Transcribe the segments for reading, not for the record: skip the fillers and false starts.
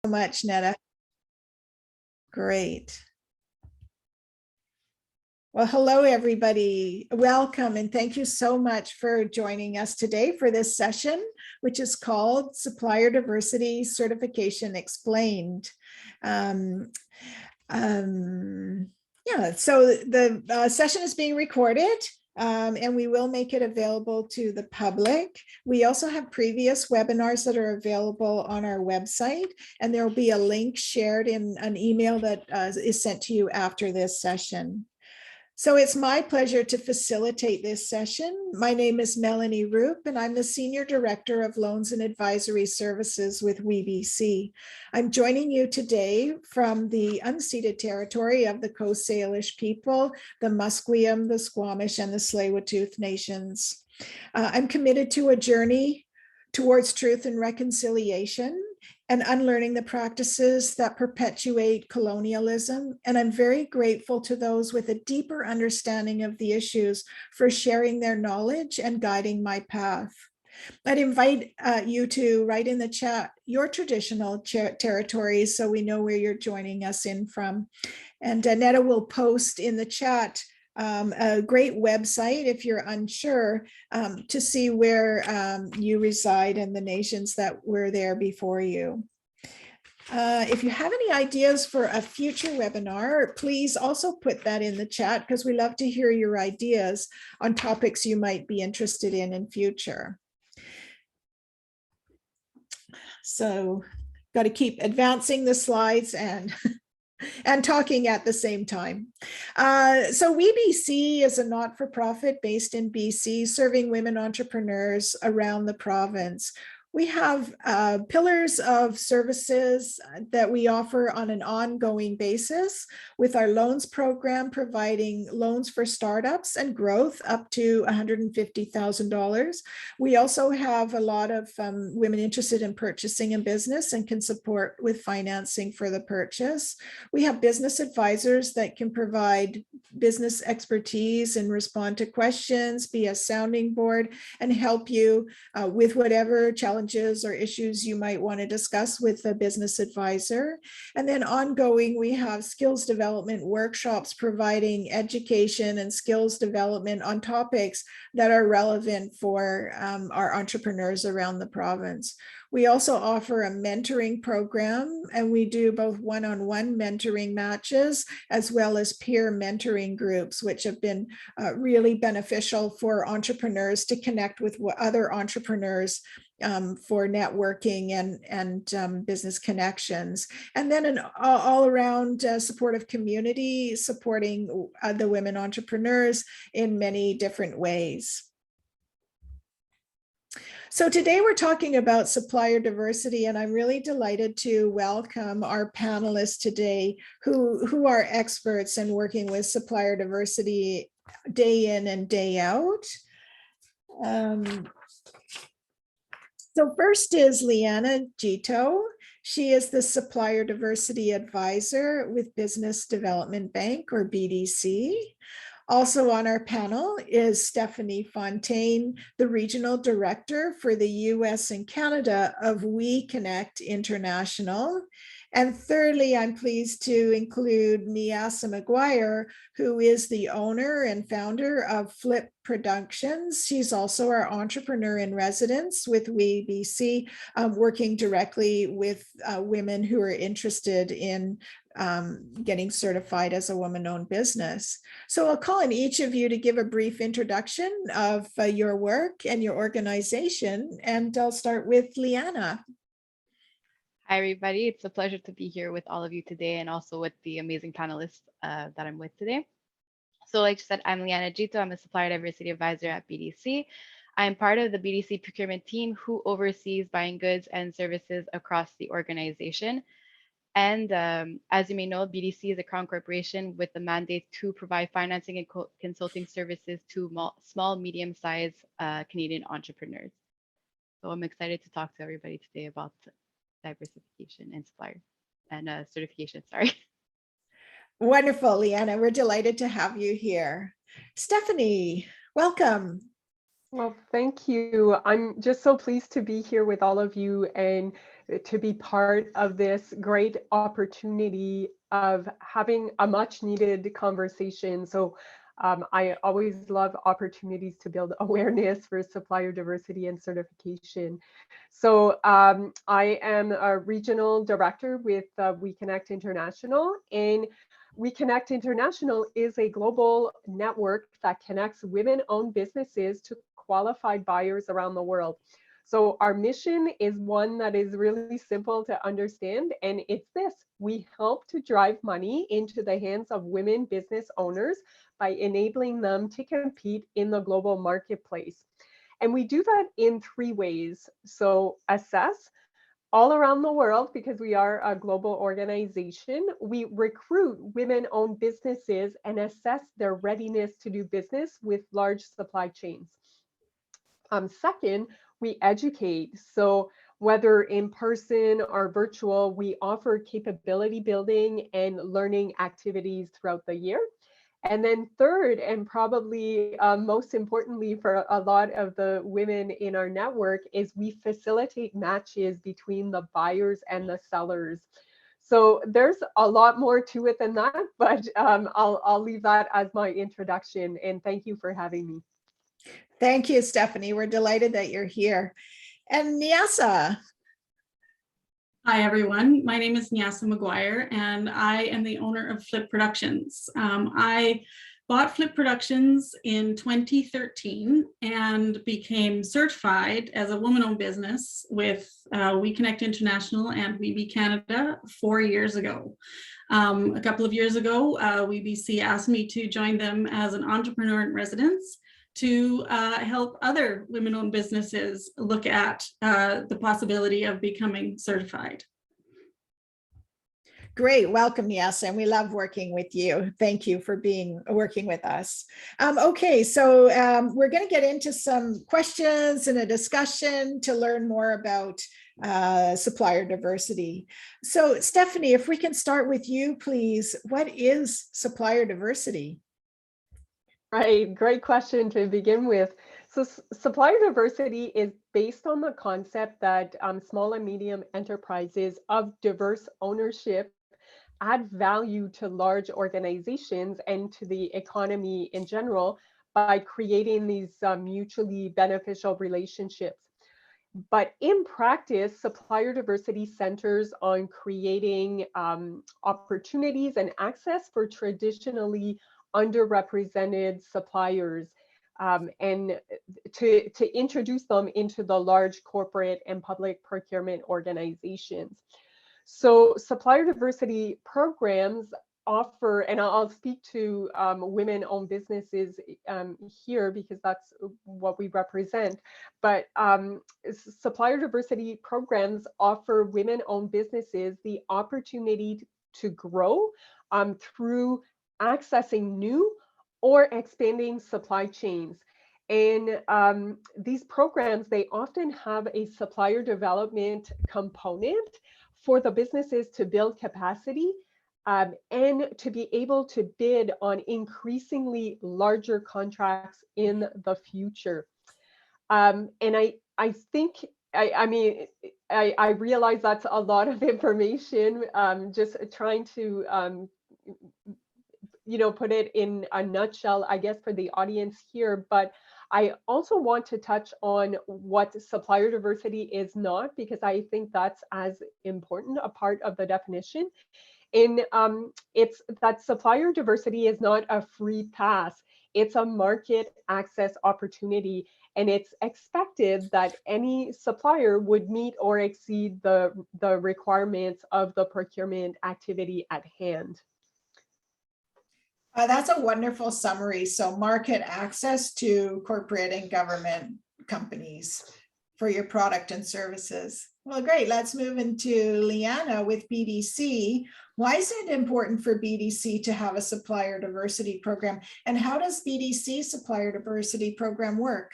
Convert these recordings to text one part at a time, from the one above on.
So much, Netta. Great. Well, hello, everybody. Welcome, and thank you so much for joining us today for this session, which is called Supplier Diversity Certification Explained. Yeah, so the session is being recorded. And we will make it available to the public. We also have previous webinars that are available on our website, and there will be a link shared in an email that is sent to you after this session. So it's my pleasure to facilitate this session. My name is Melanie Roop, and I'm the Senior Director of Loans and Advisory Services with WeBC. I'm joining you today from the unceded territory of the Coast Salish people, the Musqueam, the Squamish, and the Tsleil-Waututh nations. I'm committed to a journey towards truth and reconciliation and unlearning the practices that perpetuate colonialism. And I'm very grateful to those with a deeper understanding of the issues for sharing their knowledge and guiding my path. I'd invite you to write in the chat your traditional territories so we know where you're joining us in from. And Netta will post in the chat a great website if you're unsure to see where you reside and the nations that were there before you. If you have any ideas for a future webinar, please also put that in the chat because we love to hear your ideas on topics you might be interested in future. So got to keep advancing the slides and talking at the same time. So WeBC is a not-for-profit based in BC, serving women entrepreneurs around the province. We have pillars of services that we offer on an ongoing basis with our loans program, providing loans for startups and growth up to $150,000. We also have a lot of women interested in purchasing a business and can support with financing for the purchase. We have business advisors that can provide business expertise and respond to questions, be a sounding board, and help you with whatever challenges or issues you might want to discuss with a business advisor. And then ongoing, we have skills development workshops providing education and skills development on topics that are relevant for our entrepreneurs around the province. We also offer a mentoring program, and we do both one-on-one mentoring matches as well as peer mentoring groups, which have been really beneficial for entrepreneurs to connect with other entrepreneurs for networking and business connections. And then an all-around supportive community supporting the women entrepreneurs in many different ways. So today we're talking about supplier diversity, and I'm really delighted to welcome our panelists today who are experts in working with supplier diversity day in and day out. So first is Liana Gito. She is the Supplier Diversity Advisor with Business Development Bank, or BDC. Also on our panel is Stephanie Fontaine, the Regional Director for the US and Canada of WeConnect International. And thirdly, I'm pleased to include Miasa McGuire, who is the owner and founder of Flip Productions. She's also our entrepreneur in residence with WeBC, working directly with women who are interested in getting certified as a woman-owned business. So I'll call on each of you to give a brief introduction of your work and your organization, and I'll start with Liana. Hi, everybody. It's a pleasure to be here with all of you today and also with the amazing panelists that I'm with today. So like I said, I'm Liana Gito. I'm a Supplier Diversity Advisor at BDC. I'm part of the BDC procurement team who oversees buying goods and services across the organization. And as you may know, BDC is a Crown corporation with the mandate to provide financing and consulting services to small, medium-sized Canadian entrepreneurs. So I'm excited to talk to everybody today about diversification and supplier and certification, sorry. Wonderful, Liana. We're delighted to have you here. Stephanie, welcome. Well, thank you. I'm just so pleased to be here with all of you and to be part of this great opportunity of having a much needed conversation. So I always love opportunities to build awareness for supplier diversity and certification. So I am a regional director with We Connect International, and We Connect International is a global network that connects women-owned businesses to qualified buyers around the world. So our mission is one that is really simple to understand, and it's this: we help to drive money into the hands of women business owners by enabling them to compete in the global marketplace. And we do that in three ways. So assess all around the world, because we are a global organization. We recruit women-owned businesses and assess their readiness to do business with large supply chains. Second, we educate. So whether in person or virtual, we offer capability building and learning activities throughout the year. And then third, and probably most importantly for a lot of the women in our network, is we facilitate matches between the buyers and the sellers. So there's a lot more to it than that, but I'll leave that as my introduction. And thank you for having me. Thank you, Stephanie. We're delighted that you're here. And Nyasa. Hi, everyone. My name is Nyasa McGuire, and I am the owner of Flip Productions. I bought Flip Productions in 2013 and became certified as a woman-owned business with We Connect International and WeBC Canada 4 years ago. A couple of years ago, WeBC asked me to join them as an entrepreneur in residence to help other women-owned businesses look at the possibility of becoming certified. Great, welcome, Nyasa, and we love working with you. Thank you for working with us. Okay, so we're going to get into some questions and a discussion to learn more about supplier diversity. So, Stephanie, if we can start with you, please. What is supplier diversity? Right, great question to begin with. So supplier diversity is based on the concept that small and medium enterprises of diverse ownership add value to large organizations and to the economy in general by creating these mutually beneficial relationships. But in practice, supplier diversity centers on creating opportunities and access for traditionally underrepresented suppliers, and to introduce them into the large corporate and public procurement organizations. So supplier diversity programs offer, and I'll speak to women-owned businesses here because that's what we represent, but supplier diversity programs offer women-owned businesses the opportunity to grow through accessing new or expanding supply chains. And these programs, they often have a supplier development component for the businesses to build capacity and to be able to bid on increasingly larger contracts in the future. And I think, I mean, I realize that's a lot of information, just trying to put it in a nutshell, I guess, for the audience here. But I also want to touch on what supplier diversity is not, because I think that's as important a part of the definition. It's that supplier diversity is not a free pass. It's a market access opportunity, and it's expected that any supplier would meet or exceed the requirements of the procurement activity at hand. That's a wonderful summary. So market access to corporate and government companies for your product and services. Well, great. Let's move into Liana with BDC. Why is it important for BDC to have a supplier diversity program? And how does BDC supplier diversity program work?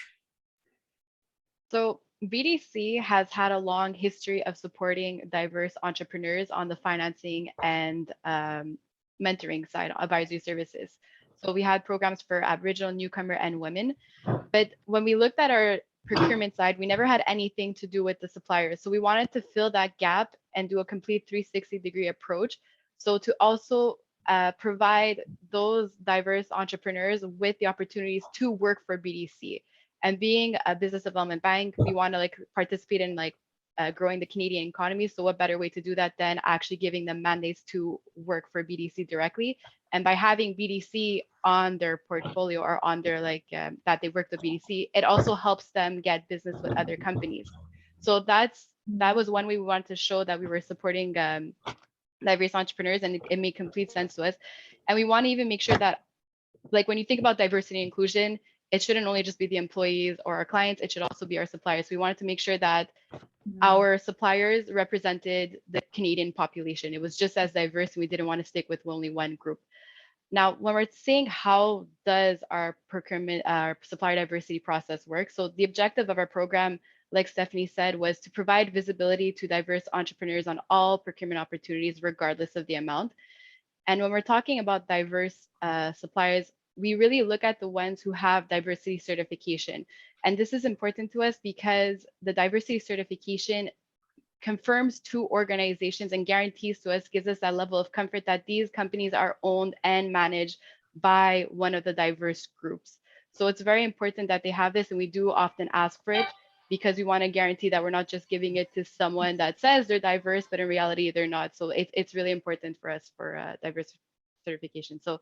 So BDC has had a long history of supporting diverse entrepreneurs on the financing and mentoring side, advisory services. So we had programs for Aboriginal, newcomer, and women. But when we looked at our procurement side, we never had anything to do with the suppliers. So we wanted to fill that gap and do a complete 360-degree approach. So to also provide those diverse entrepreneurs with the opportunities to work for BDC. And being a business development bank, we want to like participate in like growing the Canadian economy. So what better way to do that than actually giving them mandates to work for BDC directly? And by having BDC on their portfolio or on their like that they work with BDC, it also helps them get business with other companies. So that was one way we wanted to show that we were supporting diverse entrepreneurs, and it made complete sense to us. And we want to even make sure that, like, when you think about diversity and inclusion, it shouldn't only just be the employees or our clients, it should also be our suppliers. We wanted to make sure that our suppliers represented the Canadian population. It was just as diverse, and we didn't want to stick with only one group. Now, when we're saying how does our procurement, our supplier diversity process work? So the objective of our program, like Stephanie said, was to provide visibility to diverse entrepreneurs on all procurement opportunities, regardless of the amount. And when we're talking about diverse suppliers, we really look at the ones who have diversity certification. And this is important to us because the diversity certification confirms to organizations and guarantees to us, gives us that level of comfort that these companies are owned and managed by one of the diverse groups. So it's very important that they have this, and we do often ask for it because we want to guarantee that we're not just giving it to someone that says they're diverse, but in reality they're not. So it's really important for us for diverse certification. So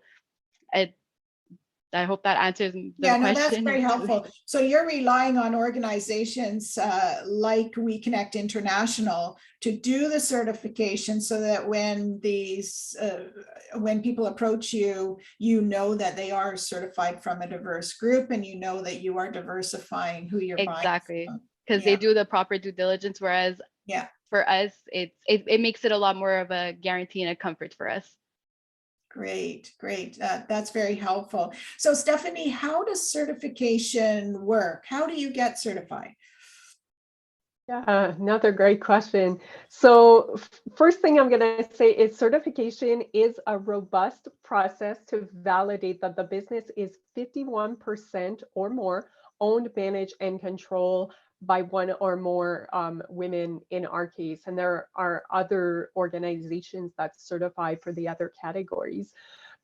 I hope that answers the Yeah, no, question. that's very helpful. So you're relying on organizations like We Connect International to do the certification so that when when people approach you, you know that they are certified from a diverse group, and you know that you are diversifying who you're buying. Exactly, because they do the proper due diligence, whereas for us, it makes it a lot more of a guarantee and a comfort for us. Great, great. That's very helpful. So Stephanie, how does certification work? How do you get certified? Yeah, another great question. So first thing I'm going to say is certification is a robust process to validate that the business is 51% or more owned, managed, and controlled by one or more women in our case. And there are other organizations that certify for the other categories.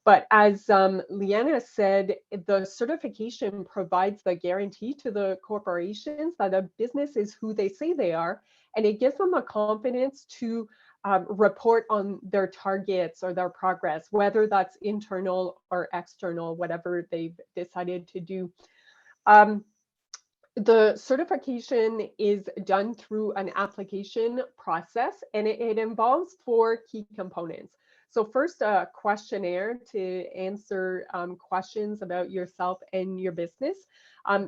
But as Leanna said, the certification provides the guarantee to the corporations that a business is who they say they are, and it gives them a confidence to report on their targets or their progress, whether that's internal or external, whatever they've decided to do. The certification is done through an application process, and it involves 4 key components. So first, a questionnaire to answer questions about yourself and your business.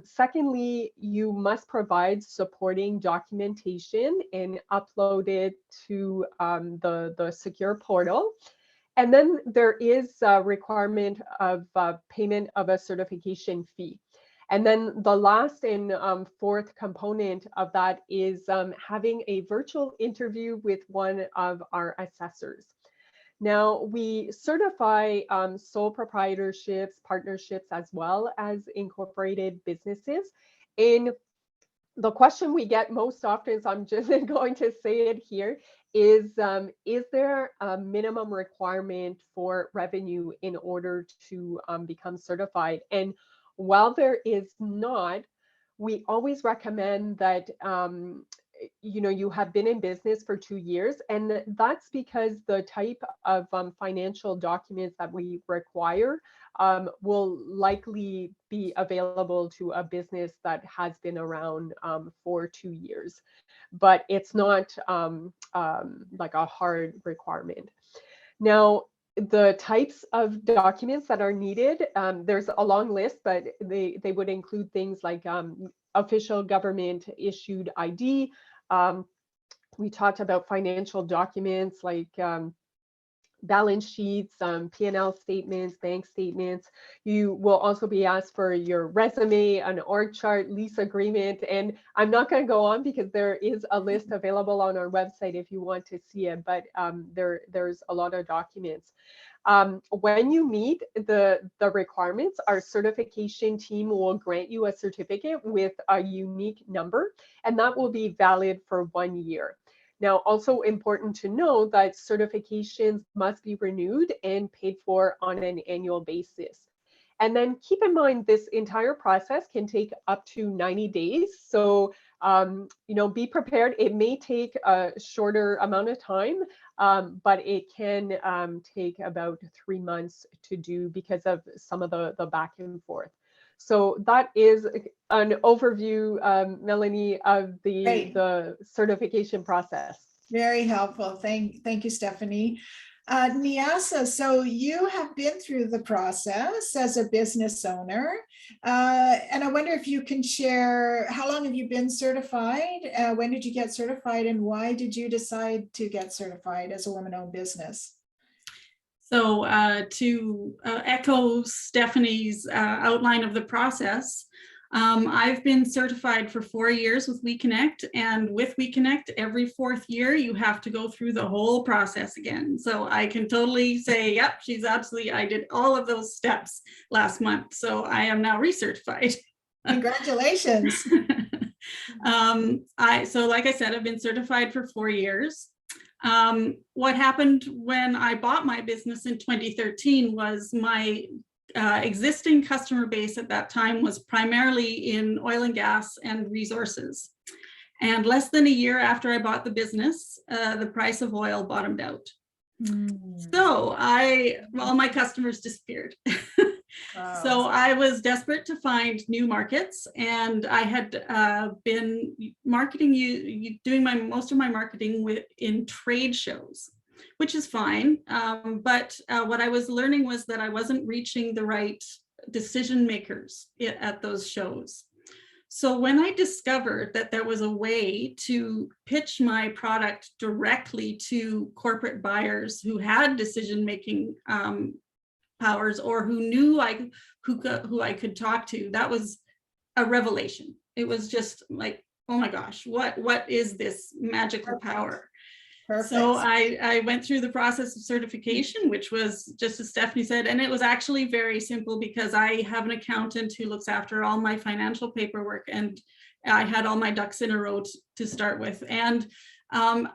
Secondly, you must provide supporting documentation and upload it to the secure portal. And then there is a requirement of payment of a certification fee. And then the last and 4th component of that is having a virtual interview with one of our assessors. Now, we certify sole proprietorships, partnerships, as well as incorporated businesses. And the question we get most often, so I'm just going to say it here, is there a minimum requirement for revenue in order to become certified? And while there is not, we always recommend that you have been in business for 2 years, and that's because the type of financial documents that we require will likely be available to a business that has been around for 2 years, but it's not like a hard requirement. Now, the types of documents that are needed, there's a long list, but they would include things like official government issued ID. We talked about financial documents like balance sheets, P&L statements, bank statements. You will also be asked for your resume, an org chart, lease agreement, and I'm not going to go on because there is a list available on our website if you want to see it, but there's a lot of documents. When you meet the requirements, our certification team will grant you a certificate with a unique number, and that will be valid for 1 year. Now, also important to know that certifications must be renewed and paid for on an annual basis. And then keep in mind, this entire process can take up to 90 days. So, be prepared. It may take a shorter amount of time, but it can take about 3 months to do because of some of the back and forth. So that is an overview, Melanie, of the certification process. Very helpful. Thank you, Stephanie. Nyasa, so you have been through the process as a business owner, and I wonder if you can share, how long have you been certified? When did you get certified, and why did you decide to get certified as a woman-owned business? So to echo Stephanie's outline of the process, I've been certified for 4 years with WeConnect, and with WeConnect, every 4th year, you have to go through the whole process again. So I can totally say, yep, I did all of those steps last month. So I am now recertified. Congratulations. So like I said, I've been certified for 4 years. What happened when I bought my business in 2013 was my existing customer base at that time was primarily in oil and gas and resources. And less than a year after I bought the business, the price of oil bottomed out. So my customers disappeared. Wow. So I was desperate to find new markets, and I had been doing most of my marketing in trade shows, which is fine. But what I was learning was that I wasn't reaching the right decision makers at those shows. So when I discovered that there was a way to pitch my product directly to corporate buyers who had decision-making powers, or who knew who I could talk to, that was a revelation. It was just like, oh my gosh, what is this magical power? Perfect. So I went through the process of certification, which was just as Stephanie said, and it was actually very simple because I have an accountant who looks after all my financial paperwork, and I had all my ducks in a row to start with. And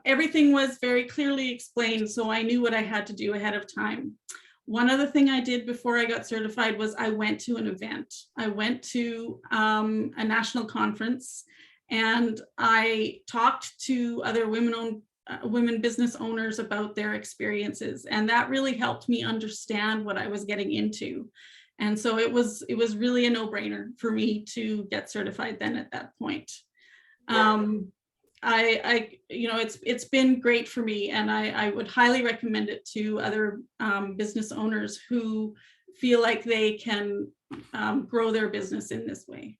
everything was very clearly explained, so I knew what I had to do ahead of time. One other thing I did before I got certified was I went to an event. I went to a national conference, and I talked to other women business owners about their experiences, and that really helped me understand what I was getting into. And so it was really a no-brainer for me to get certified then at that point. It's been great for me, and I would highly recommend it to other business owners who feel like they can grow their business in this way.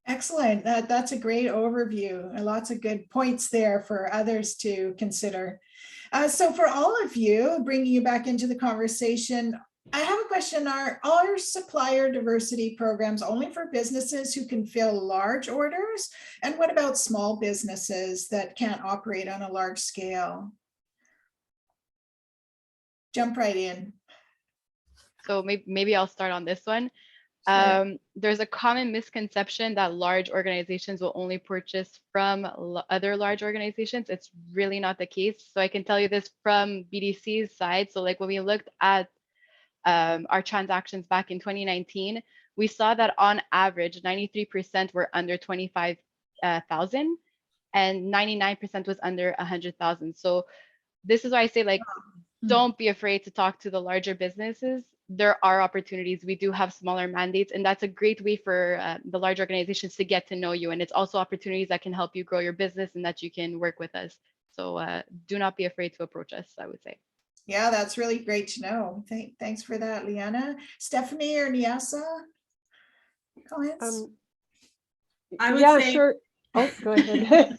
Excellent. That's a great overview. Lots of good points there for others to consider. So for all of you, bringing you back into the conversation, I have a question. Are all supplier diversity programs only for businesses who can fill large orders? And what about small businesses that can't operate on a large scale? Jump right in. So maybe I'll start on this one. Sure. There's a common misconception that large organizations will only purchase from other large organizations. It's really not the case. So I can tell you this from BDC's side. So like when we looked at our transactions back in 2019, we saw that on average, 93% were under 25,000 and 99% was under 100,000. So this is why I say, like, don't be afraid to talk to the larger businesses. There are opportunities. We do have smaller mandates, and that's a great way for the large organizations to get to know you. And it's also opportunities that can help you grow your business and that you can work with us. So do not be afraid to approach us, I would say. Yeah, that's really great to know. Thanks for that, Liana. Stephanie or Nyasa? Comments? I would say, sure. Oh, go ahead.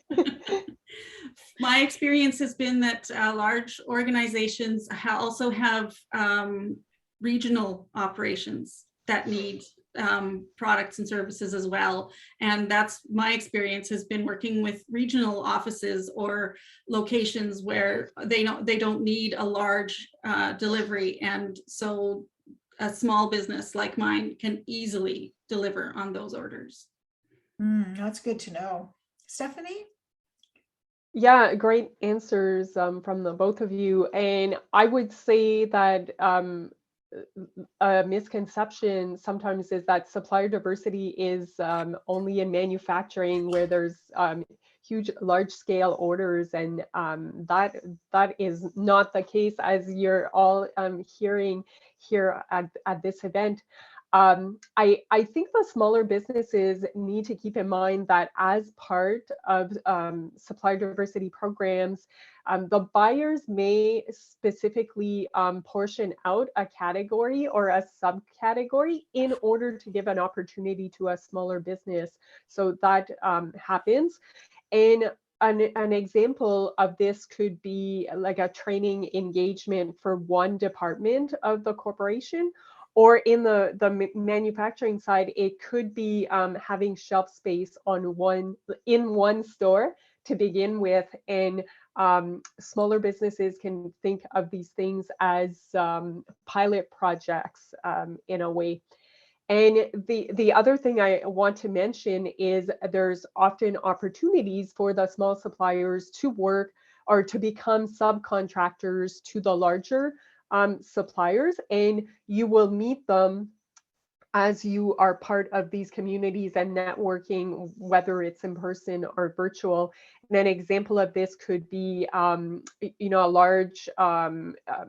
My experience has been that large organizations also have regional operations that need products and services as well. And that's my experience has been working with regional offices or locations where they don't need a large delivery. And so a small business like mine can easily deliver on those orders. That's good to know. Stephanie? Yeah, great answers from the both of you. And I would say that a misconception sometimes is that supplier diversity is only in manufacturing where there's huge, large scale orders. And that is not the case, as you're all hearing here at this event. I think the smaller businesses need to keep in mind that as part of supplier diversity programs, the buyers may specifically portion out a category or a subcategory in order to give an opportunity to a smaller business. So that happens. And an example of this could be like a training engagement for one department of the corporation, or in the manufacturing side, it could be having shelf space in one store to begin with. And smaller businesses can think of these things as pilot projects in a way. And the other thing I want to mention is there's often opportunities for the small suppliers to work or to become subcontractors to the larger suppliers, and you will meet them as you are part of these communities and networking, whether it's in person or virtual. And an example of this could be, a large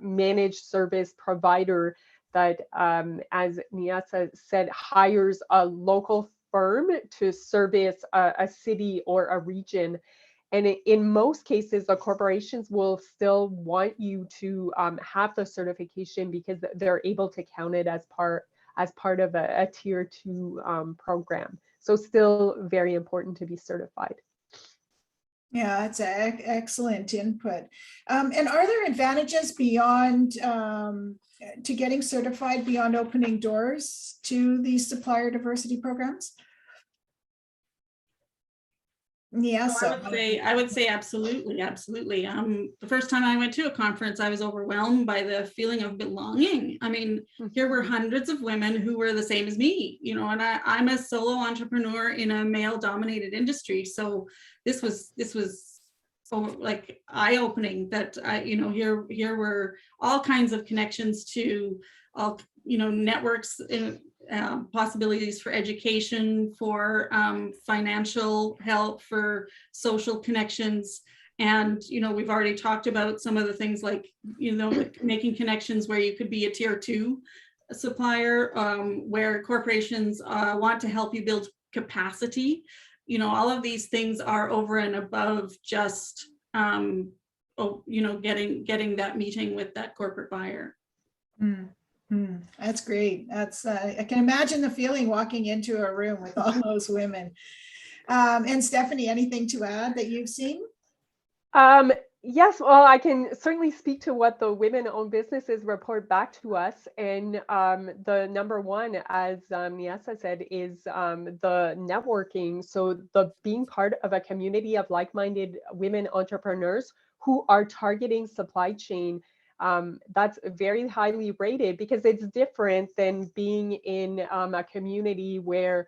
managed service provider that, as Niasa said, hires a local firm to service a city or a region. And in most cases, the corporations will still want you to have the certification because they're able to count it as part of a tier 2 program. So still very important to be certified. Yeah, that's excellent input. And are there advantages beyond to getting certified beyond opening doors to these supplier diversity programs? Yeah, so I would say absolutely. The first time I went to a conference, I was overwhelmed by the feeling of belonging. I mean, here were hundreds of women who were the same as me, and I'm a solo entrepreneur in a male-dominated industry. So this was like eye-opening that here were all kinds of connections to all networks in possibilities for education, for financial help, for social connections. And we've already talked about some of the things like making connections where you could be a tier 2 supplier, where corporations want to help you build capacity. All of these things are over and above just getting that meeting with that corporate buyer. That's great. That's I can imagine the feeling walking into a room with all those women. And Stephanie, anything to add that you've seen? Yes, well, I can certainly speak to what the women-owned businesses report back to us. And the number one, as Niasa said, is the networking. So the being part of a community of like-minded women entrepreneurs who are targeting supply chain, that's very highly rated because it's different than being in a community where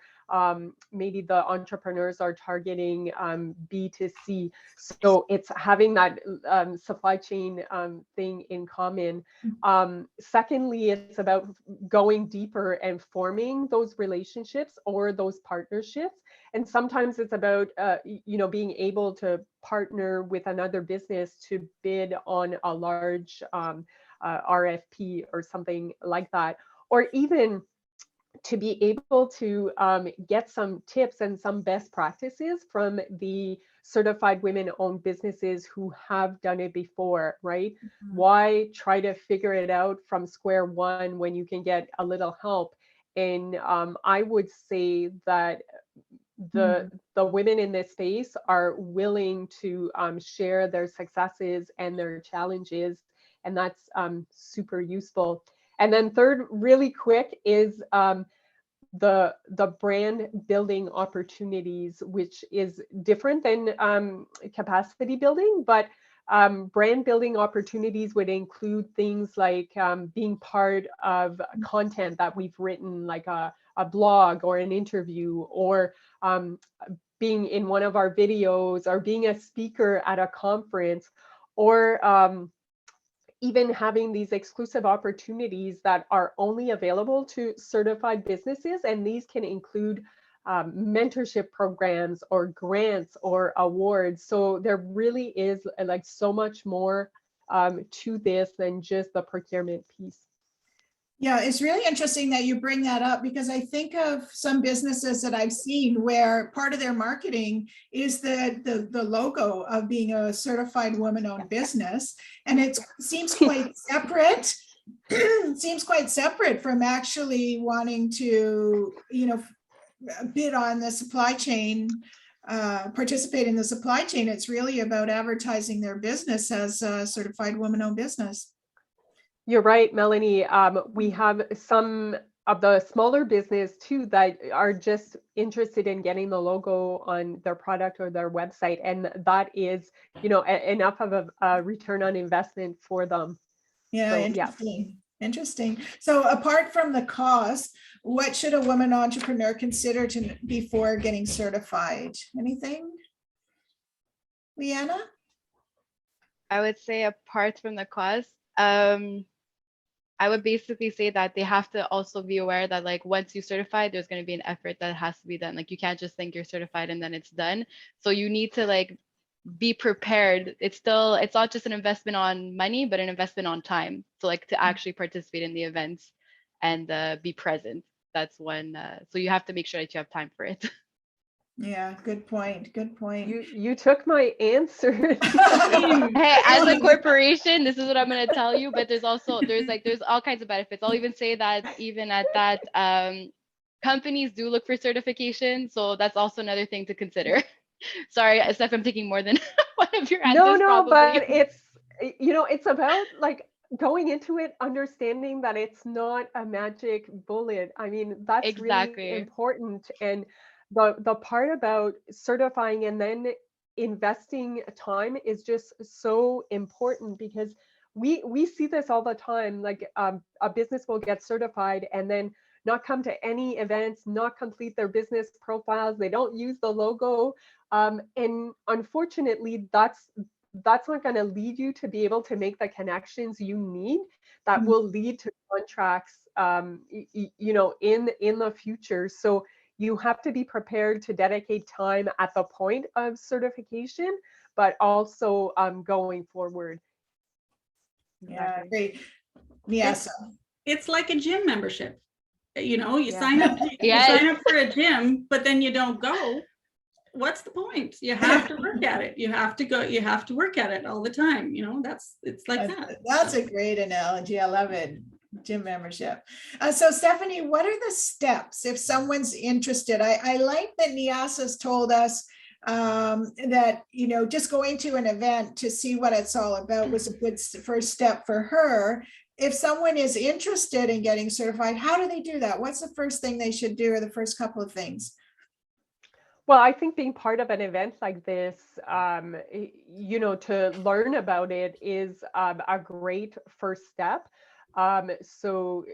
maybe the entrepreneurs are targeting B2C. So it's having that supply chain thing in common. Secondly, it's about going deeper and forming those relationships or those partnerships. And sometimes it's about, being able to partner with another business to bid on a large RFP or something like that. Or even to be able to get some tips and some best practices from the certified women-owned businesses who have done it before, right? Why try to figure it out from square one when you can get a little help? And I would say that the women in this space are willing to share their successes and their challenges, and that's super useful. And then third, really quick, is the brand building opportunities, which is different than capacity building, but brand building opportunities would include things like being part of content that we've written, like a blog or an interview, or being in one of our videos, or being a speaker at a conference, or even having these exclusive opportunities that are only available to certified businesses. And these can include mentorship programs or grants or awards. So there really is like so much more to this than just the procurement piece. Yeah, it's really interesting that you bring that up, because I think of some businesses that I've seen where part of their marketing is the logo of being a certified woman-owned business, and it seems quite separate. Seems quite separate from actually wanting to, bid on the supply chain, participate in the supply chain. It's really about advertising their business as a certified woman-owned business. You're right, Melanie. We have some of the smaller business too that are just interested in getting the logo on their product or their website, and that is, enough of a return on investment for them. Yeah, So, interesting. Interesting. So apart from the cost, what should a woman entrepreneur consider before getting certified? Anything, Leanna? I would say apart from the cost, I would basically say that they have to also be aware that, like, once you certify, there's going to be an effort that has to be done. Like, you can't just think you're certified and then it's done. So you need to, like, be prepared. It's not just an investment on money, but an investment on time. So, like, to actually participate in the events and be present. That's one. So you have to make sure that you have time for it. Yeah, good point. Good point. You took my answer. Hey, as a corporation, this is what I'm going to tell you, but there's all kinds of benefits. I'll even say that even at that, companies do look for certification. So that's also another thing to consider. Sorry, Steph, I'm taking more than one of your answers. No, probably. but it's about, like, going into it, understanding that it's not a magic bullet. I mean, that's Exactly. really important. And the part about certifying and then investing time is just so important, because we see this all the time. Like, a business will get certified and then not come to any events, not complete their business profiles, they don't use the logo, and unfortunately that's not going to lead you to be able to make the connections you need that will lead to contracts in the future. So you have to be prepared to dedicate time at the point of certification, but also going forward. Yeah, great. Yes. It's like a gym membership. You Yeah. sign up. You Yes. sign up for a gym, but then you don't go. What's the point? You have to work at it. You have to go. You have to work at it all the time. It's like that. That's a great analogy. I love it. Gym membership. So Stephanie, what are the steps if someone's interested? I like that Niasa's told us that, just going to an event to see what it's all about was a good first step for her. If someone is interested in getting certified, how do they do that? What's the first thing they should do, or the first couple of things? Well, I think being part of an event like this, to learn about it is a great first step. So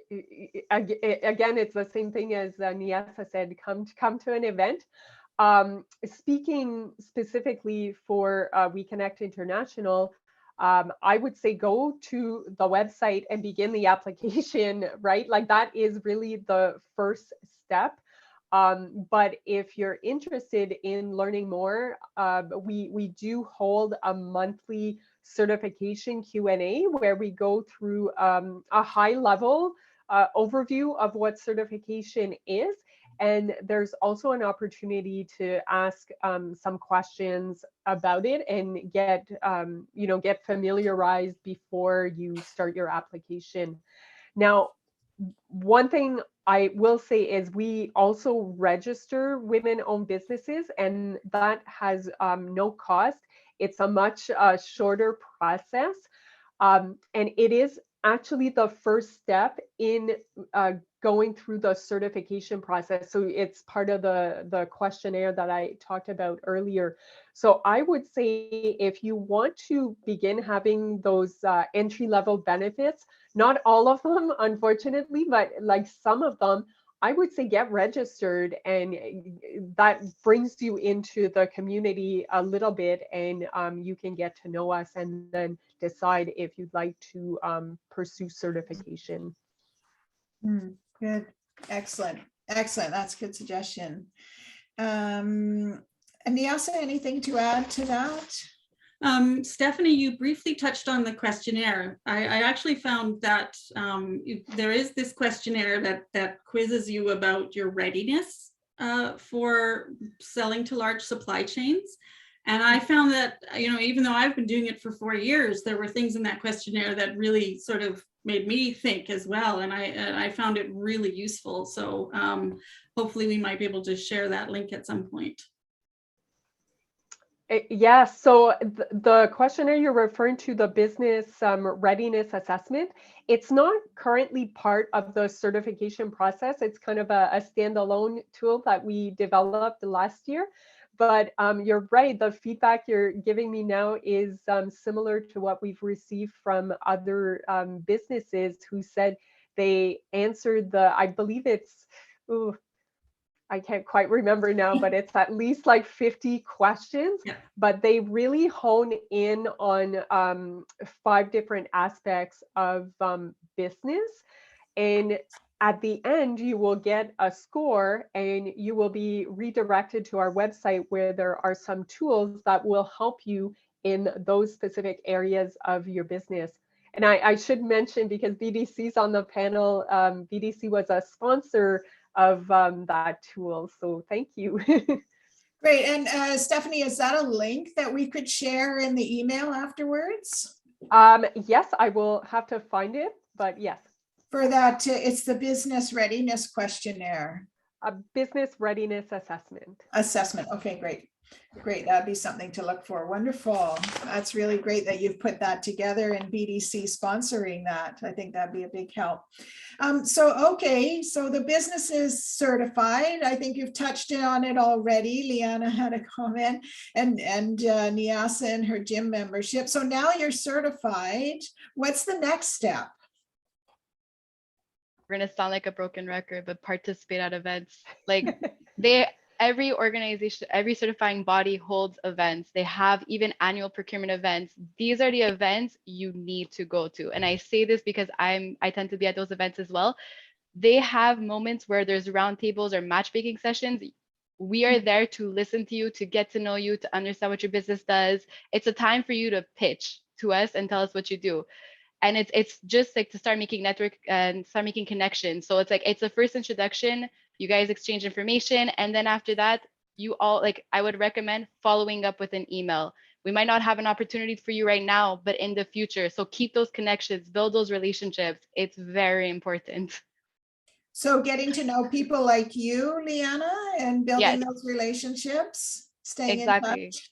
again, it's the same thing as Niasa said, come to an event. Speaking specifically for We Connect International, I would say go to the website and begin the application, right? Like, that is really the first step. But if you're interested in learning more, we do hold a monthly certification Q&A where we go through a high-level overview of what certification is. And there's also an opportunity to ask some questions about it and get familiarized before you start your application. Now, one thing I will say is we also register women-owned businesses, and that has no cost. It's a much shorter process, and it is actually the first step in going through the certification process. So it's part of the questionnaire that I talked about earlier. So I would say if you want to begin having those entry-level benefits, not all of them, unfortunately, but like some of them, I would say get registered, and that brings you into the community a little bit, and you can get to know us and then decide if you'd like to pursue certification. Good. Excellent. Excellent. That's a good suggestion. And Niasa, anything to add to that? Stephanie, you briefly touched on the questionnaire. I actually found that there is this questionnaire that quizzes you about your readiness for selling to large supply chains. And I found that, you know, even though I've been doing it for 4 years, there were things in that questionnaire that really sort of made me think as well. And I found it really useful. So hopefully we might be able to share that link at some point. Yeah, so the questionnaire you're referring to, the business readiness assessment, it's not currently part of the certification process. It's kind of a standalone tool that we developed last year. But you're right, the feedback you're giving me now is similar to what we've received from other businesses who said they answered I believe it's, I can't quite remember now, but it's at least like 50 questions, yeah. But they really hone in on 5 different aspects of business. And at the end, you will get a score, and you will be redirected to our website where there are some tools that will help you in those specific areas of your business. And I should mention, because BDC's on the panel, BDC was a sponsor of that tool. So thank you. Great. And Stephanie, is that a link that we could share in the email afterwards? Yes, I will have to find it, but yes. For that, it's the business readiness questionnaire. A business readiness assessment. Assessment. Okay, great. Great. That'd be something to look for. Wonderful. That's really great that you've put that together and BDC sponsoring that. I think that'd be a big help. Okay, so the business is certified. I think you've touched on it already. Liana had a comment, and Niasa and her gym membership. So now you're certified. What's the next step? We're gonna sound like a broken record, but participate at events. Like every organization, every certifying body holds events. They have even annual procurement events. These are the events you need to go to. And I say this because I tend to be at those events as well. They have moments where there's roundtables or matchmaking sessions. We are there to listen to you, to get to know you, to understand what your business does. It's a time for you to pitch to us and tell us what you do. And it's just like to start making network and start making connections. So it's like, it's a first introduction. You guys exchange information. And then after that, you all, like, I would recommend following up with an email. We might not have an opportunity for you right now, but in the future. So keep those connections, build those relationships. It's very important. So getting to know people like you, Liana, and building those relationships, staying in touch.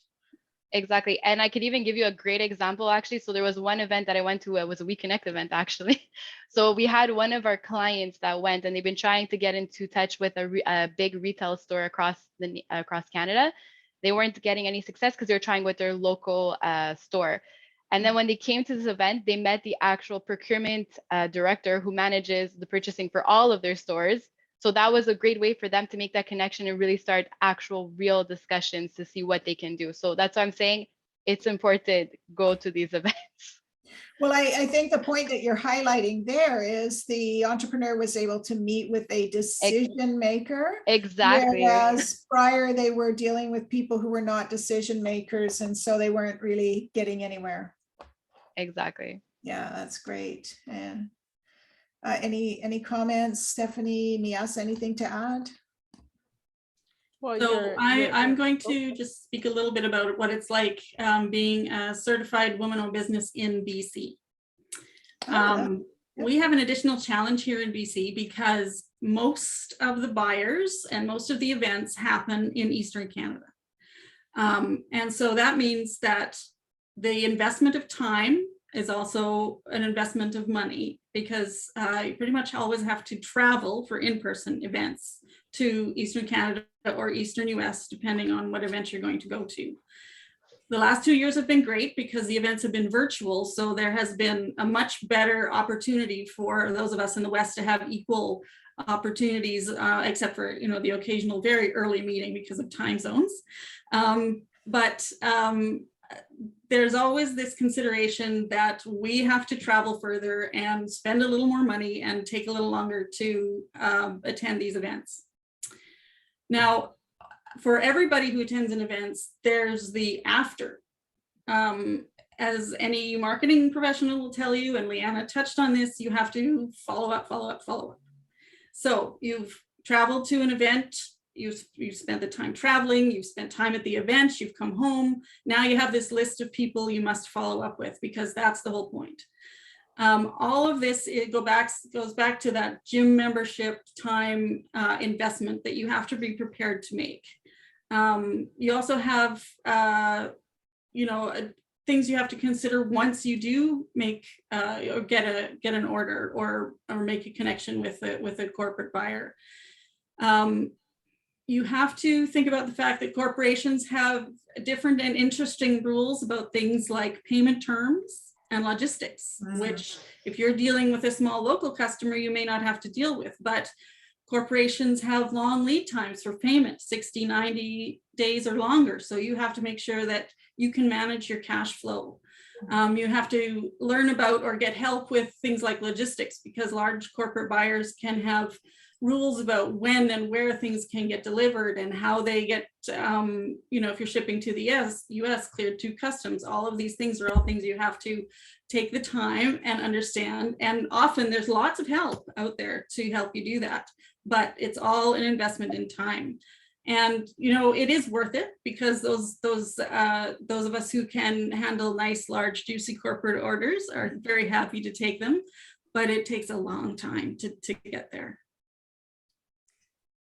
Exactly. And I could even give you a great example, actually. So there was one event that I went to. It was a We Connect event, actually. So we had one of our clients that went, and they've been trying to get into touch with a big retail store across Canada. They weren't getting any success because they were trying with their local store. And then when they came to this event, they met the actual procurement director who manages the purchasing for all of their stores. So that was a great way for them to make that connection and really start actual real discussions to see what they can do. So that's why I'm saying it's important, go to these events. Well, I think the point that you're highlighting there is the entrepreneur was able to meet with a decision maker. Exactly. Whereas prior they were dealing with people who were not decision makers, and so they weren't really getting anywhere. Exactly. Yeah, that's great. And any comments, Stephanie, Niasa, anything to add? Well, so I'm going to just speak a little bit about what it's like being a certified woman-owned business in BC. We have an additional challenge here in BC because most of the buyers and most of the events happen in Eastern Canada. And so that means that the investment of time is also an investment of money, because you pretty much always have to travel for in-person events to Eastern Canada or Eastern US, depending on what event you're going to go to. The last 2 years have been great because the events have been virtual. So there has been a much better opportunity for those of us in the West to have equal opportunities, except for, you know, the occasional very early meeting because of time zones. But there's always this consideration that we have to travel further and spend a little more money and take a little longer to attend these events. Now, for everybody who attends an event, there's the after. As any marketing professional will tell you, and Leanna touched on this, you have to follow up, follow up, follow up. So you've traveled to an event, you've spent the time traveling, you've spent time at the event, you've come home. Now you have this list of people you must follow up with, because that's the whole point. All of this, it goes back to that gym membership time investment that you have to be prepared to make. You also have, you know, things you have to consider once you do make or get an order or make a connection with a corporate buyer. You have to think about the fact that corporations have different and interesting rules about things like payment terms and logistics, which if you're dealing with a small local customer, you may not have to deal with, but corporations have long lead times for payment, 60, 90 days or longer. So you have to make sure that you can manage your cash flow. You have to learn about or get help with things like logistics, because large corporate buyers can have rules about when and where things can get delivered and how they get, you know, if you're shipping to the US cleared to customs. All of these things are all things you have to take the time and understand. And often there's lots of help out there to help you do that, but it's all an investment in time. And, you know, it is worth it, because those of us who can handle nice, large, juicy corporate orders are very happy to take them, but it takes a long time to get there.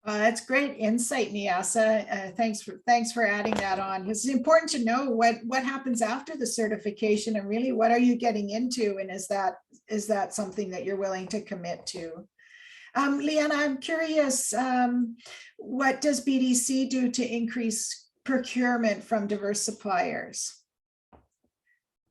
That's great insight, Nyasa. Thanks for adding that on. It's important to know what happens after the certification, and really what are you getting into, and is that something that you're willing to commit to? Leanna, I'm curious, what does BDC do to increase procurement from diverse suppliers?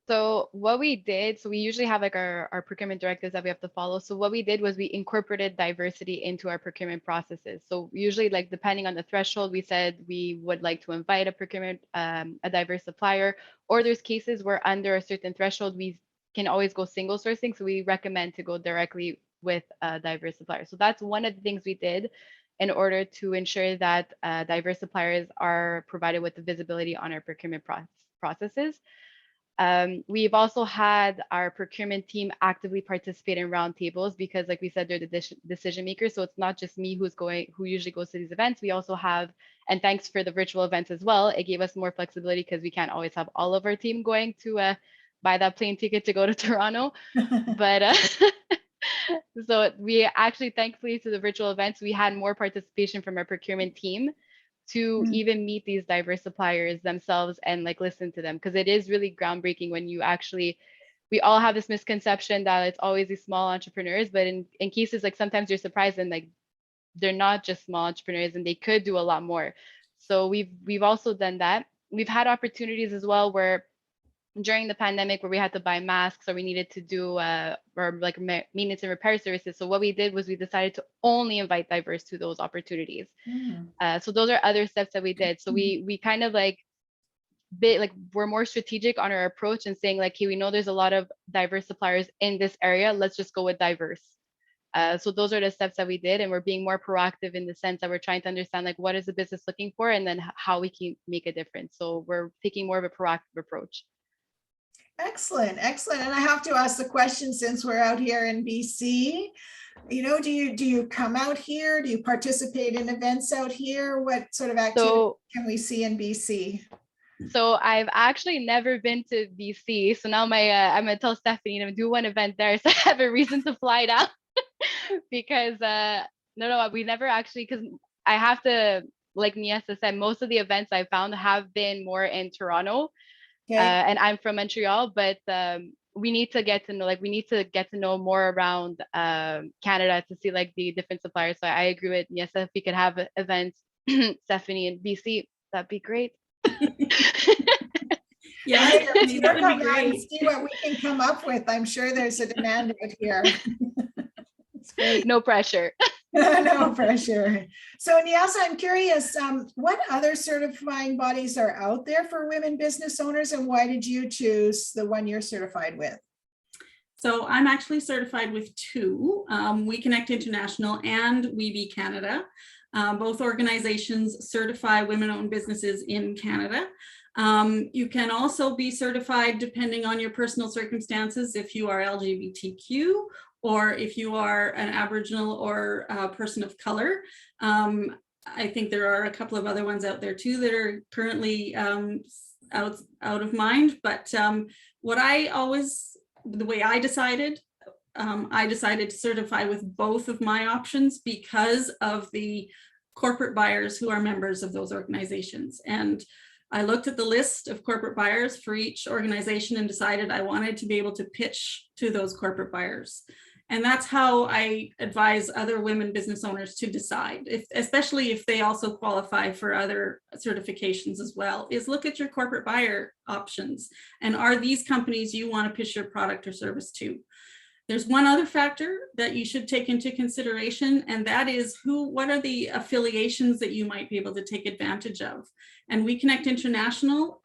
So what we did, so we usually have like our procurement directives that we have to follow. So what we did was we incorporated diversity into our procurement processes. So usually, like, depending on the threshold, we said we would like to invite a procurement, a diverse supplier, or there's cases where under a certain threshold, we can always go single sourcing. So we recommend to go directly with a diverse supplier. So that's one of the things we did in order to ensure that diverse suppliers are provided with the visibility on our procurement processes. We've also had our procurement team actively participate in roundtables, because, like we said, they're the decision makers. So it's not just me who usually goes to these events. We also have, and thanks for the virtual events as well, it gave us more flexibility, because we can't always have all of our team going to buy that plane ticket to go to Toronto. But so we actually, thankfully, to the virtual events, we had more participation from our procurement team to even meet these diverse suppliers themselves and like listen to them, because it is really groundbreaking when you actually, we all have this misconception that it's always these small entrepreneurs, but in cases, like, sometimes you're surprised and like they're not just small entrepreneurs and they could do a lot more. So we've also done that. We've had opportunities as well where during the pandemic where we had to buy masks, or we needed to do or like maintenance and repair services. So what we did was we decided to only invite diverse to those opportunities. So those are other steps that we did. So we kind of like we're more strategic on our approach and saying like, hey, we know there's a lot of diverse suppliers in this area. Let's just go with diverse. So those are the steps that we did, and we're being more proactive in the sense that we're trying to understand like what is the business looking for, and then how we can make a difference. So we're taking more of a proactive approach. Excellent, excellent. And I have to ask the question, since we're out here in BC, you know, do you come out here? Do you participate in events out here? What sort of activity can we see in BC? So I've actually never been to BC. So now I'm gonna tell Stephanie to do one event there, so I have a reason to fly down. Because no, we never actually, because I have to, like Niesa said, most of the events I found have been more in Toronto, Okay. and I'm from Montreal, but we need to get to know, like we need to get to know more around Canada to see like the different suppliers. So I agree with Niesa, if we could have events, Stephanie in BC, that'd be great. Yeah, Let's Stephanie, that work would on be that and great. see what we can come up with. I'm sure there's a demand out here. It's great. No pressure. No pressure. So Niasa, I'm curious, what other certifying bodies are out there for women business owners, and why did you choose the one you're certified with? So I'm actually certified with two, We Connect International and WeBC Canada. Both organizations certify women-owned businesses in Canada. You can also be certified depending on your personal circumstances if you are LGBTQ or if you are an Aboriginal or a person of color. I think there are a couple of other ones out there too that are currently out of mind. But the way I decided to certify with both of my options because of the corporate buyers who are members of those organizations. And I looked at the list of corporate buyers for each organization and decided I wanted to be able to pitch to those corporate buyers. And that's how I advise other women business owners to decide, especially if they also qualify for other certifications as well, is look at your corporate buyer options. And are these companies you want to pitch your product or service to? There's one other factor that you should take into consideration, and that is what are the affiliations that you might be able to take advantage of? And We Connect International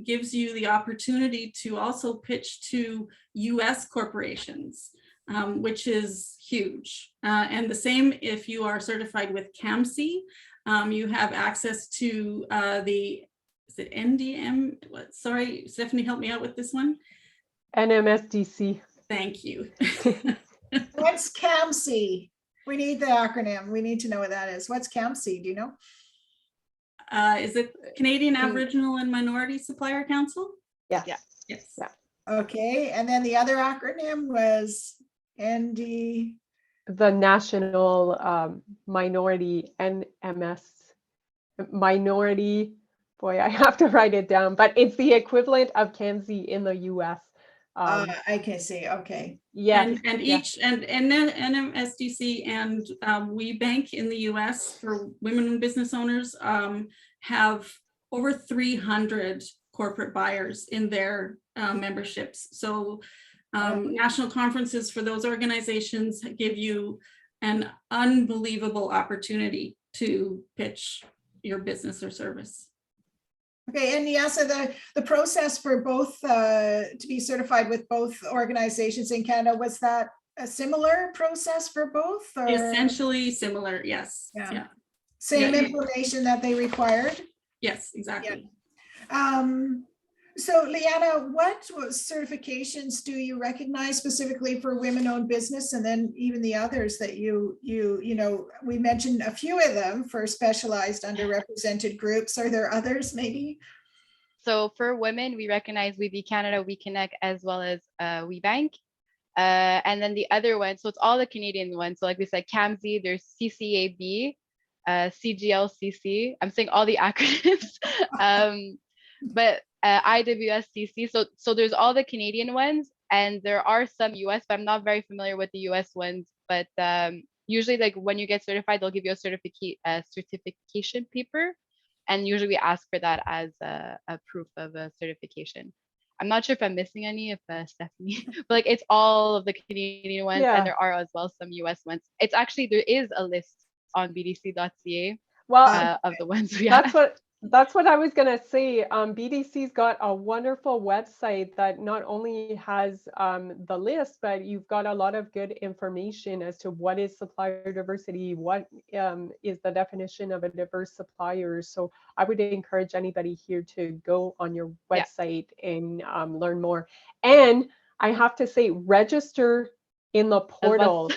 gives you the opportunity to also pitch to US corporations, which is huge. And the same if you are certified with CAMC, you have access to is it NDM? Sorry, Stephanie, help me out with this one. NMSDC. Thank you. What's CAMC? We need the acronym. We need to know what that is. What's CAMC? Do you know? Is it Canadian Aboriginal and Minority Supplier Council? Yes. Yeah. Yes. Yeah. Okay. And then the other acronym was ND. The National Minority NMS Minority. Boy, I have to write it down, but it's the equivalent of CAMC in the US. I can see. Okay. Yes. And each and NMSDC and WeBank in the US for women and business owners have over 300 corporate buyers in their memberships. So national conferences for those organizations give you an unbelievable opportunity to pitch your business or service. Okay, and yes, so the process for both to be certified with both organizations in Canada, was that a similar process for both? Or? Essentially similar, yes. Yeah. Same information that they required? Yes, exactly. Yeah. So Leanna, what certifications do you recognize specifically for women-owned business, and then even the others that you know, we mentioned a few of them for specialized underrepresented groups. Are there others maybe? So for women, we recognize WeBC Canada, We Connect, as well as WeBank. And then the other ones, so it's all the Canadian ones. So like we said, CAMZ, there's CCAB, CGLCC. I'm saying all the acronyms. But IWSCC. So there's all the Canadian ones, and there are some US, but I'm not very familiar with the US ones. But usually, like when you get certified, they'll give you a certification paper, and usually we ask for that as a proof of a certification. I'm not sure if I'm missing any, if Stephanie, but like it's all of the Canadian ones, and there are as well some US ones. It's actually, there is a list on bdc.ca of the ones we have. That's what I was going to say. BDC's got a wonderful website that not only has the list, but you've got a lot of good information as to what is supplier diversity, what is the definition of a diverse supplier. So I would encourage anybody here to go on your website and learn more. And I have to say, register in the portal.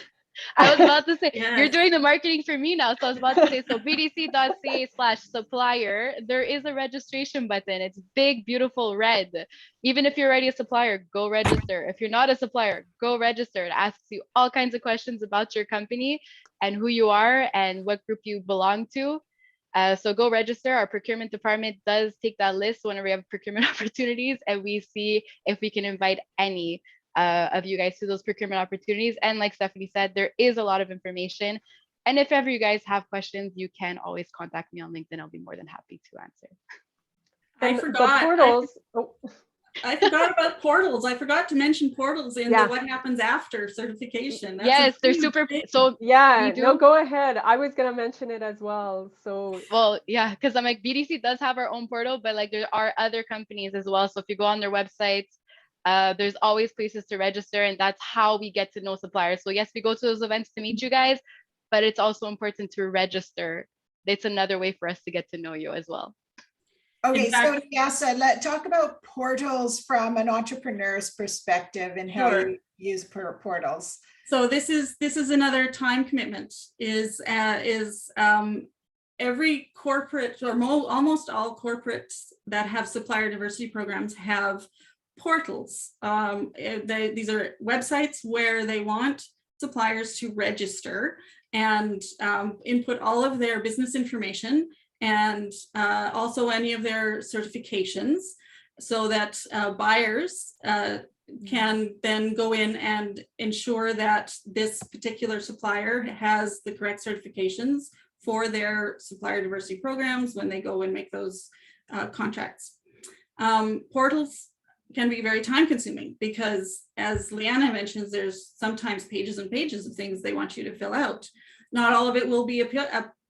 I was about to say, you're Yes. doing the marketing for me now. So I was about to say, so bdc.ca/supplier, there is a registration button. It's big, beautiful red. Even if you're already a supplier, go register. If you're not a supplier, go register. It asks you all kinds of questions about your company and who you are and what group you belong to. So go register. Our procurement department does take that list whenever we have procurement opportunities, and we see if we can invite any of you guys to those procurement opportunities. And like Stephanie said, there is a lot of information. And if ever you guys have questions, you can always contact me on LinkedIn. I'll be more than happy to answer. I forgot. The portals. I forgot about portals. I forgot to mention portals in Yeah. the what happens after certification. That's Yes, they're huge super. thing. So Yeah, we do. no, go ahead. I was gonna mention it as well. So Well, yeah, because I'm like, BDC does have our own portal, but like there are other companies as well. So if you go on their websites, there's always places to register, and that's how we get to know suppliers. So yes, we go to those events to meet you guys, but it's also important to register. It's another way for us to get to know you as well. Okay, In fact- so yes, let's talk about portals from an entrepreneur's perspective and how Sure. you use portals. So this is another time commitment. Every corporate or almost all corporates that have supplier diversity programs have portals. These are websites where they want suppliers to register and input all of their business information and also any of their certifications, so that buyers can then go in and ensure that this particular supplier has the correct certifications for their supplier diversity programs when they go and make those contracts. Portals can be very time consuming because, as Leanna mentions, there's sometimes pages and pages of things they want you to fill out. Not all of it will be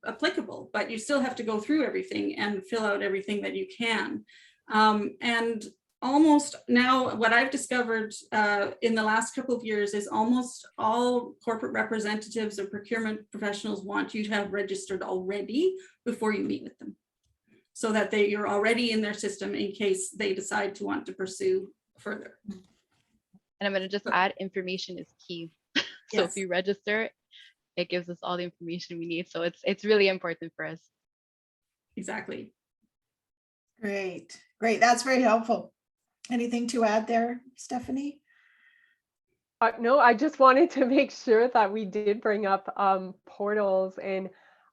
applicable, but you still have to go through everything and fill out everything that you can. And almost now what I've discovered in the last couple of years is almost all corporate representatives or procurement professionals want you to have registered already before you meet with them, so that you're already in their system in case they decide to want to pursue further. And I'm going to just add, information is key. So Yes. if you register, it gives us all the information we need. So it's really important for us. Exactly. Great, great. That's very helpful. Anything to add there, Stephanie? no, I just wanted to make sure that we did bring up portals. And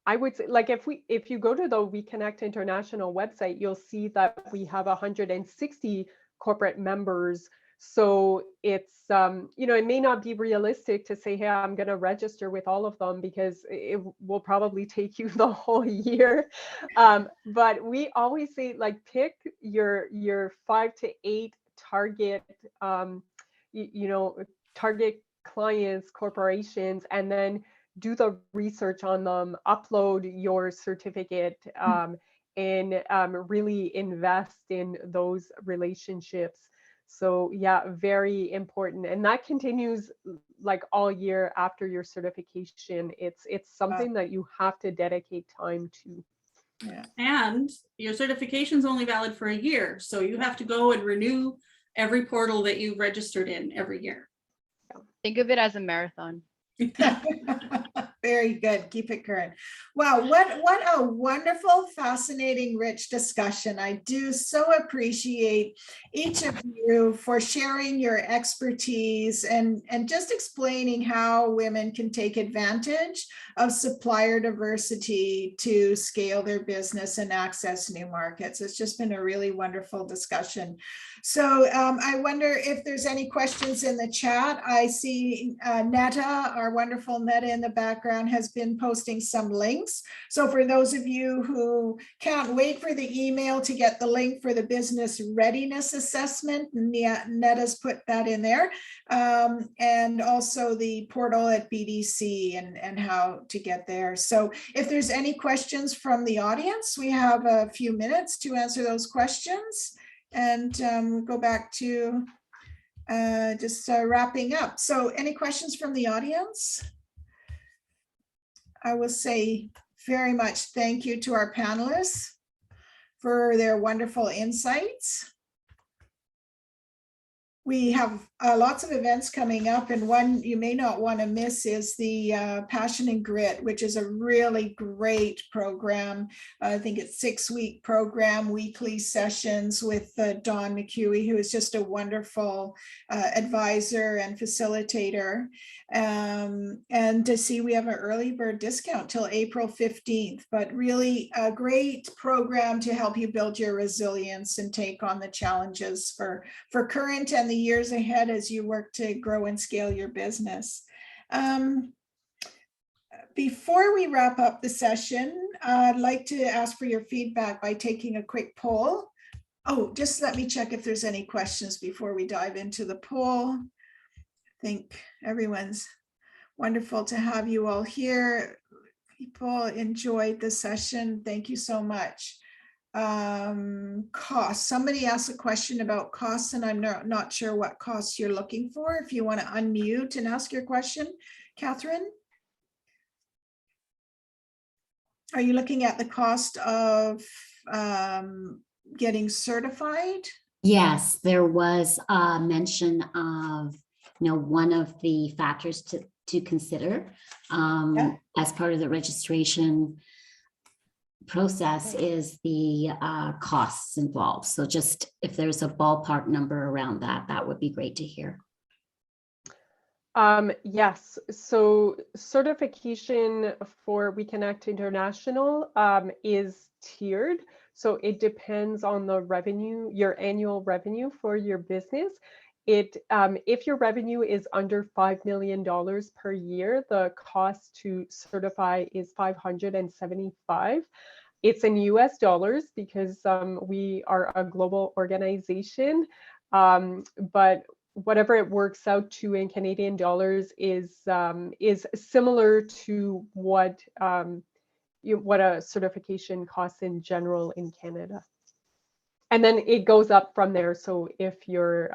I would say, like, if you go to the We Connect International website, you'll see that we have 160 corporate members. So it's, it may not be realistic to say, hey, I'm going to register with all of them, because it will probably take you the whole year. But we always say, like, pick your 5 to 8 target, target clients, corporations, and then do the research on them, upload your certificate, and really invest in those relationships. So yeah, very important. And that continues like all year after your certification. It's something that you have to dedicate time to. Yeah. And your certification is only valid for a year. So you have to go and renew every portal that you've registered in every year. Think of it as a marathon. Very good. Keep it current. Wow, what a wonderful, fascinating, rich discussion. I do so appreciate each of you for sharing your expertise and just explaining how women can take advantage of supplier diversity to scale their business and access new markets. It's just been a really wonderful discussion. So I wonder if there's any questions in the chat. I see Netta, our wonderful Netta in the background, has been posting some links. So for those of you who can't wait for the email to get the link for the business readiness assessment, Netta's put that in there. And also the portal at BDC and how to get there. So if there's any questions from the audience, we have a few minutes to answer those questions. And we'll go back to just wrapping up. So any questions from the audience? I will say very much thank you to our panelists for their wonderful insights. We have lots of events coming up, and one you may not want to miss is the Passion and Grit, which is a really great program. I think it's 6-week program, weekly sessions with Don McHugh, who is just a wonderful advisor and facilitator. And to see, we have an early bird discount till April 15th, but really a great program to help you build your resilience and take on the challenges for current and the years ahead as you work to grow and scale your business. Before we wrap up the session, I'd like to ask for your feedback by taking a quick poll. Oh, just let me check if there's any questions before we dive into the poll. I think everyone's wonderful to have you all here. People enjoyed the session. Thank you so much. Costs. Somebody asked a question about costs, and I'm not sure what costs you're looking for. If you want to unmute and ask your question, Catherine. Are you looking at the cost of getting certified? Yes, there was a mention of, one of the factors to consider as part of the registration process is the costs involved. So just if there's a ballpark number around that, that would be great to hear. Yes, so certification for We Connect International is tiered. So it depends on the revenue, your annual revenue for your business. If your revenue is under $5 million per year, the cost to certify is $575. It's in US dollars because we are a global organization, but whatever it works out to in Canadian dollars is similar to what a certification costs in general in Canada. And then it goes up from there. So if you're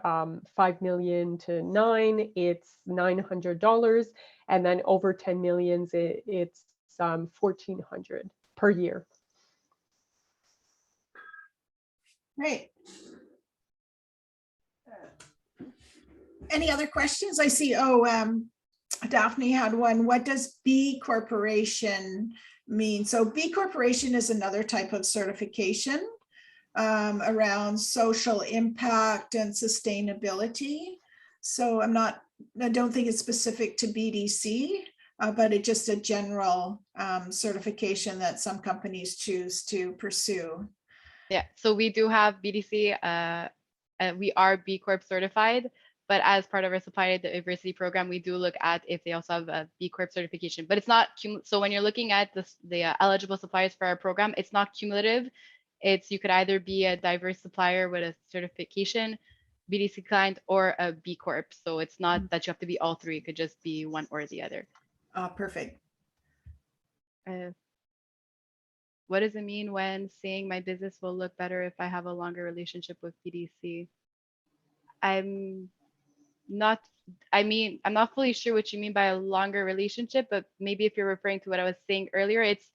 5 million to 9, it's $900, and then over 10 millions, it's $1,400 per year. Great. Any other questions? I see, Daphne had one. What does B Corporation mean? So B Corporation is another type of certification around social impact and sustainability. So I don't think it's specific to BDC, but it's just a general certification that some companies choose to pursue. Yeah, so we do have BDC, we are B Corp certified, but as part of our Supplier Diversity program, we do look at if they also have a B Corp certification, but it's not, so when you're looking at the eligible suppliers for our program, it's not cumulative. You could either be a diverse supplier with a certification, BDC client, or a B Corp. So it's not that you have to be all three, it could just be one or the other. Perfect. What does it mean when saying my business will look better if I have a longer relationship with BDC? I'm not fully sure what you mean by a longer relationship, but maybe if you're referring to what I was saying earlier, it's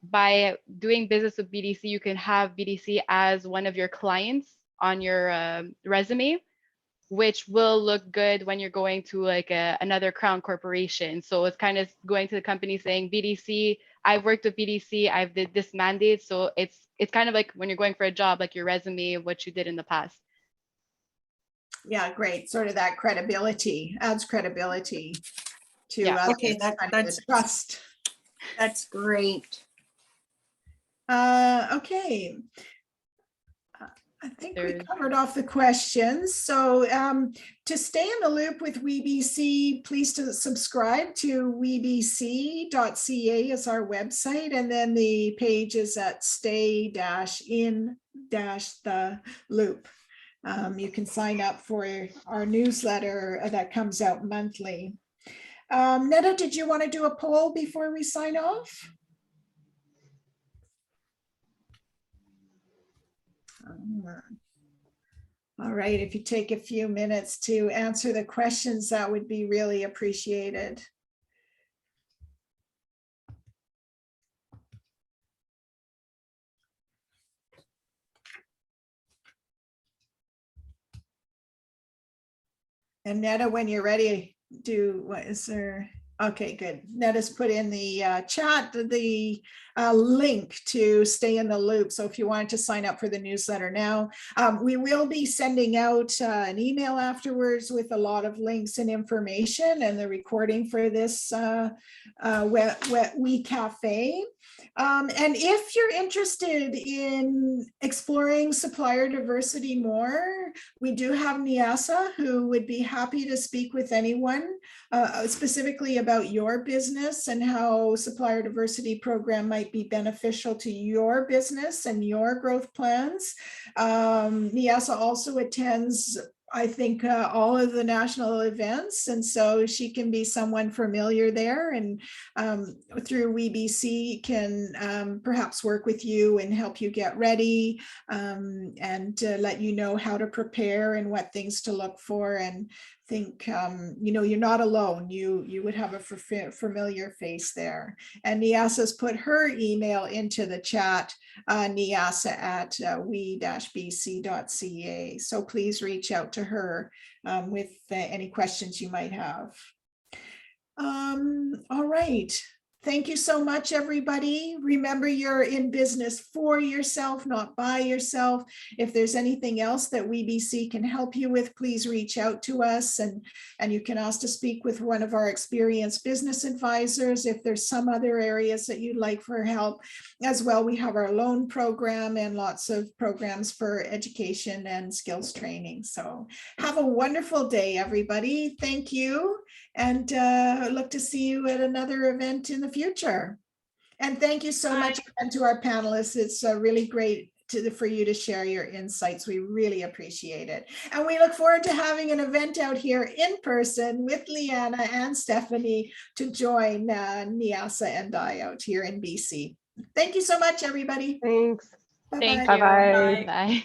by doing business with BDC, you can have BDC as one of your clients on your resume, which will look good when you're going to like another crown corporation. So it's kind of going to the company saying, BDC, I've worked with BDC, I've did this mandate. So it's kind of like when you're going for a job, like your resume, what you did in the past. Yeah, great. Sort of that credibility, adds credibility to Okay, that's trust. That's great. Okay. I think we covered off the questions. So to stay in the loop with WeBC, please subscribe to webc.ca as our website. And then the page is at stay-in-the loop. You can sign up for our newsletter that comes out monthly. Netta, did you want to do a poll before we sign off? All right, if you take a few minutes to answer the questions, that would be really appreciated. And Netta, when you're ready, what is there? Okay, good. Netta's put in the chat the link to stay in the loop. So if you wanted to sign up for the newsletter now, we will be sending out an email afterwards with a lot of links and information and the recording for this We Cafe. And if you're interested in exploring supplier diversity more, we do have Nyasa, who would be happy to speak with anyone specifically about your business and how supplier diversity program might be beneficial to your business and your growth plans. Nyasa also attends, I think, all of the national events, and so she can be someone familiar there, and through WeBC can perhaps work with you and help you get ready, and let you know how to prepare and what things to look for. And think, you know, you're not alone. You would have a familiar face there. And Nyasa's put her email into the chat, nyasa@we-bc.ca. So please reach out to her with any questions you might have. All right. Thank you so much, everybody. Remember, you're in business for yourself, not by yourself. If there's anything else that WeBC can help you with, please reach out to us, and you can ask to speak with one of our experienced business advisors if there's some other areas that you'd like for help. As well, we have our loan program and lots of programs for education and skills training. So have a wonderful day, everybody. Thank you. And look to see you at another event in the future. And thank you so much again to our panelists. It's really great for you to share your insights. We really appreciate it. And we look forward to having an event out here in person with Leanna and Stephanie to join Nyasa and I out here in BC. Thank you so much, everybody. Thanks. Thank Bye-bye. you. Bye-bye. Bye.